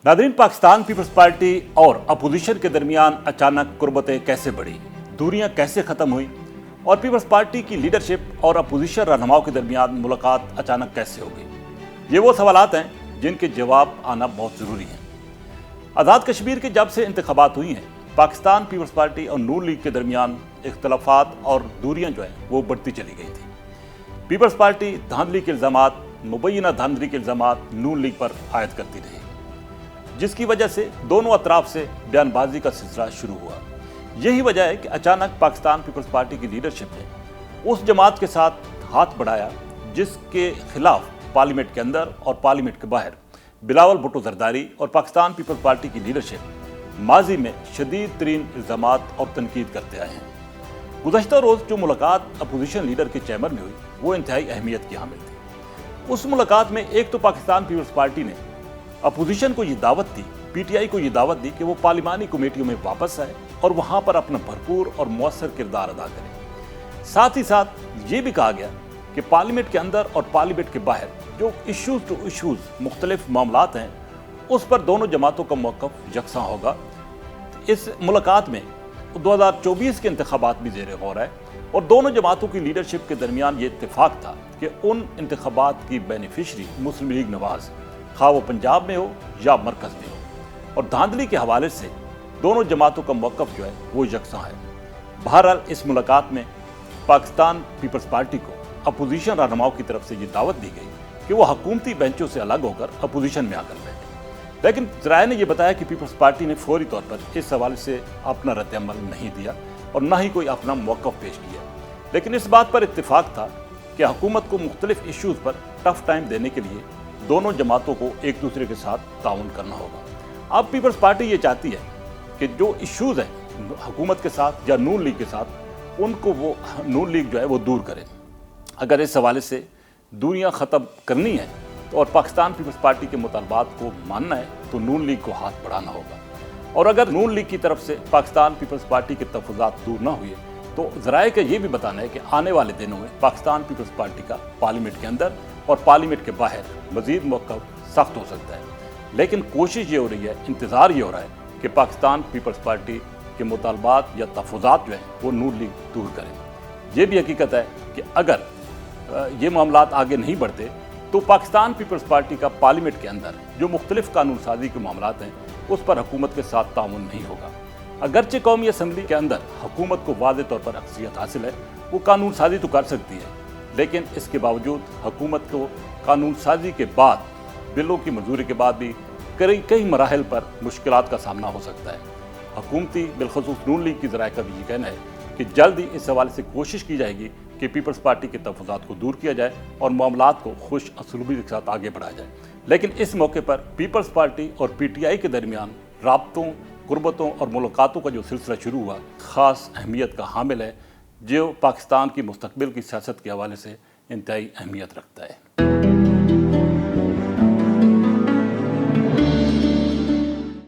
Nadreen, Pakistan peoples party और opposition के दरमियान अचानक कुर्बतें कैसे बढ़ी, दूरियां कैसे ख़त्म हुई और पीपल्स पार्टी की लीडरशिप और अपोजिशन रहनुमाओं के दरमियान मुलाकात अचानक कैसे हो गई, ये वो सवालात हैं जिनके जवाब आना बहुत ज़रूरी है। आज़ाद कश्मीर के जब से इंतखाबात हुई हैं, पाकिस्तान पीपल्स पार्टी और नून लीग के दरमियान इख्तलाफात और दूरियाँ जो हैं वो बढ़ती चली गई थी। पीपल्स पार्टी धांधली के इल्ज़ामात, मुबैना धांधली के इल्ज़ामात नून लीग पर आयद करती रही, जिसकी वजह से दोनों अतराफ से बयानबाजी का सिलसिला शुरू हुआ। यही वजह है कि अचानक पाकिस्तान पीपल्स पार्टी की लीडरशिप ने उस जमात के साथ हाथ बढ़ाया जिसके खिलाफ पार्लियामेंट के अंदर और पार्लियामेंट के बाहर बिलावल भुट्टो जरदारी और पाकिस्तान पीपल्स पार्टी की लीडरशिप माजी में शदीद तरीन इल्ज़ामात और तनकीद करते आए हैं। गुज़श्ता रोज़ जो मुलाकात अपोजिशन लीडर के चैम्बर में हुई वो इंतहाई अहमियत की हामिल थी। उस मुलाकात में एक तो पाकिस्तान पीपल्स पार्टी ने अपोजिशन को ये दावत दी, पीटीआई को ये दावत दी कि वो पार्लिमानी कमेटियों में वापस आए और वहाँ पर अपना भरपूर और मौसर किरदार अदा करें। साथ ही साथ ये भी कहा गया कि पार्लियामेंट के अंदर और पार्लियामेंट के बाहर जो इश्यूज़ टू इश्यूज़ मुख्तलिफ मामलात हैं उस पर दोनों जमातों का मौक़िफ़ यकसां होगा। इस मुलाकात में 2024 के इंतखाबात भी ज़ेर गौर है और दोनों जमातों की लीडरशिप के दरमियान ये इत्तेफाक था कि उन इंतखाबात की बेनिफिशरी मुस्लिम लीग नवाज़, खा वो पंजाब में हो या मरकज़ में हो, और धांधली के हवाले से दोनों जमातों का मौक़िफ़ जो है वो यकसां है। बहरहाल इस मुलाकात में पाकिस्तान पीपल्स पार्टी को अपोजिशन रहनुमाओं की तरफ से ये दावत दी गई कि वो हुकूमती बेंचों से अलग होकर अपोजिशन में आकर बैठे, लेकिन ज़राए ने यह बताया कि पीपल्स पार्टी ने फौरी तौर पर इस हवाले से अपना रद्द-ए-अमल नहीं दिया और ना ही कोई अपना मौक़िफ़ पेश किया। लेकिन इस बात पर इत्तेफाक था कि हुकूमत को मुख्तलिफ इश्यूज़ पर टफ टाइम देने के लिए दोनों जमातों को एक दूसरे के साथ ताउन करना होगा। अब पीपल्स पार्टी ये चाहती है कि जो इश्यूज़ हैं हुकूमत के साथ या नून लीग के साथ, उनको वो नून लीग जो है वो दूर करे। अगर इस हवाले से दूरियां ख़त्म करनी है और पाकिस्तान पीपल्स पार्टी के मुतालबात को मानना है तो नून लीग को हाथ बढ़ाना होगा, और अगर नून लीग की तरफ से पाकिस्तान पीपल्स पार्टी के तहफ़्फ़ुज़ात दूर ना हुए तो ज़राए का ये भी बताना है कि आने वाले दिनों में पाकिस्तान पीपल्स पार्टी का पार्लियामेंट के अंदर और पार्लियामेंट के बाहर मज़ीद मौक़िफ़ सख्त हो सकता है। लेकिन कोशिश ये हो रही है, इंतज़ार ये हो रहा है कि पाकिस्तान पीपल्स पार्टी के मुतालबात या तहफ़्फ़ुज़ात जो हैं वो नून लीग दूर करें। ये भी हकीकत है कि अगर ये मामलात आगे नहीं बढ़ते तो पाकिस्तान पीपल्स पार्टी का पार्लियामेंट के अंदर जो मुख्तलिफ कानून साजी के मामलात हैं उस पर हुकूमत के साथ ताउन नहीं होगा। अगरचे कौमी असम्बली के अंदर हुकूमत को वाज़ेह तौर पर अक्सरियत हासिल है, वो कानून साजी तो कर सकती है, लेकिन इसके बावजूद हुकूमत को कानून साजी के बाद बिलों की मंजूरी के बाद भी कई मराहल पर मुश्किलात का सामना हो सकता है। हुकूमती बिलखसूस नून लीग की ज़राए का भी ये कहना है कि जल्द ही इस हवाले से कोशिश की जाएगी कि पीपल्स पार्टी के तहफ़्फ़ुज़ात को दूर किया जाए और मामलात को खुश असलूबी के साथ आगे बढ़ाया जाए। लेकिन इस मौके पर पीपल्स पार्टी और पीटीआई के दरमियान राब्तों, कुर्बतों और मुलाकातों का जो सिलसिला शुरू हुआ ख़ास अहमियत का हामिल है, जो पाकिस्तान की मुस्तक़बिल की सियासत के हवाले से इंतहाई अहमियत रखता है।